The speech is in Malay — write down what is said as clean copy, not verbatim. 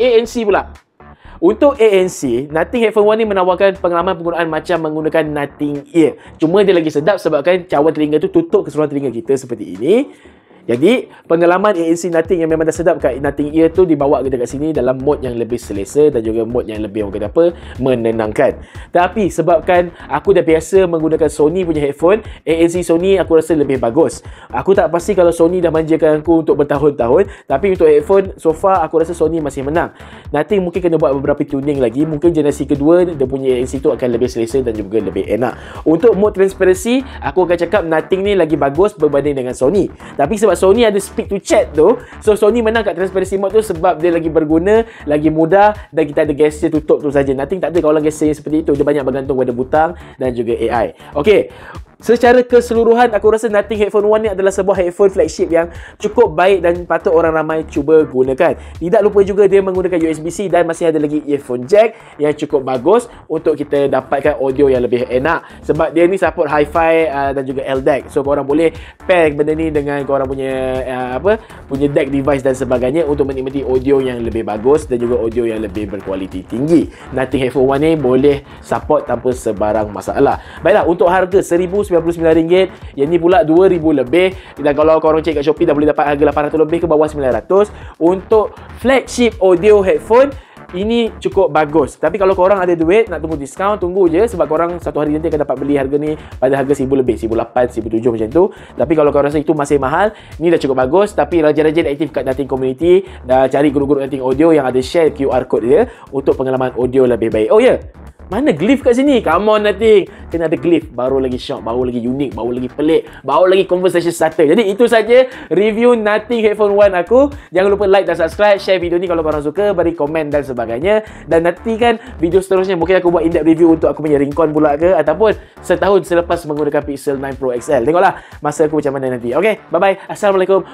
ANC pula. Untuk ANC, Nothing Headphone One ni menawarkan pengalaman penggunaan macam menggunakan Nothing Ear. Cuma dia lagi sedap sebabkan cawan telinga tu tutup keseluruhan telinga kita seperti ini. Jadi, pengalaman ANC Nothing yang memang dah sedap kat Nothing Ear tu dibawa kita kat sini dalam mode yang lebih selesa dan juga mode yang lebih orang kata apa, menenangkan. Tapi sebabkan aku dah biasa menggunakan Sony punya headphone, ANC Sony aku rasa lebih bagus. Aku tak pasti kalau Sony dah manjakan aku untuk bertahun-tahun, tapi untuk headphone so far aku rasa Sony masih menang. Nothing mungkin kena buat beberapa tuning lagi. Mungkin generasi kedua dia punya ANC tu akan lebih selesa dan juga lebih enak. Untuk mode transparency, aku akan cakap Nothing ni lagi bagus berbanding dengan Sony. Tapi sebab Sony ada speak to chat tu, so Sony menang kat transparency mode tu sebab dia lagi berguna, lagi mudah dan kita ada gesture tutup tu saja. Nothing tak ada kawalan gesture yang seperti itu. Dia banyak bergantung pada butang dan juga AI. Okey. Secara keseluruhan, aku rasa Nothing Headphone One ni adalah sebuah headphone flagship yang cukup baik dan patut orang ramai cuba gunakan. Tidak lupa juga dia menggunakan USB-C dan masih ada lagi earphone jack yang cukup bagus untuk kita dapatkan audio yang lebih enak. Sebab dia ni support hi-fi dan juga LDAC. So, korang boleh pair benda ni dengan korang punya punya DAC device dan sebagainya untuk menikmati audio yang lebih bagus dan juga audio yang lebih berkualiti tinggi. Nothing Headphone One ni boleh support tanpa sebarang masalah. Baiklah, untuk harga RM1,099, yang ni pula RM2,000 lebih. Dan kalau korang cek kat Shopee dah boleh dapat harga RM800 lebih ke bawah RM900. Untuk flagship audio headphone, ini cukup bagus. Tapi kalau korang ada duit nak tunggu diskaun, tunggu je, sebab korang satu hari nanti akan dapat beli harga ni pada harga RM1,000 lebih, RM1,800, RM1,700 macam tu. Tapi kalau korang rasa itu masih mahal, ni dah cukup bagus. Tapi rajin-rajin aktif kat Nothing Community, dah cari guru-guru Nothing Audio yang ada share QR code dia untuk pengalaman audio lebih baik. Oh ya, mana glyph kat sini? Come on Nothing, kena ada glyph. Baru lagi shock, baru lagi unik, baru lagi pelik, baru lagi conversation starter. Jadi itu saja review Nothing Headphone One aku. Jangan lupa like dan subscribe, share video ni kalau korang suka, beri komen dan sebagainya. Dan nanti kan video seterusnya mungkin aku buat in-depth review untuk aku punya Rincon pula ke, ataupun setahun selepas menggunakan Pixel 9 Pro XL. Tengoklah masa aku macam mana nanti. Okay, bye bye. Assalamualaikum.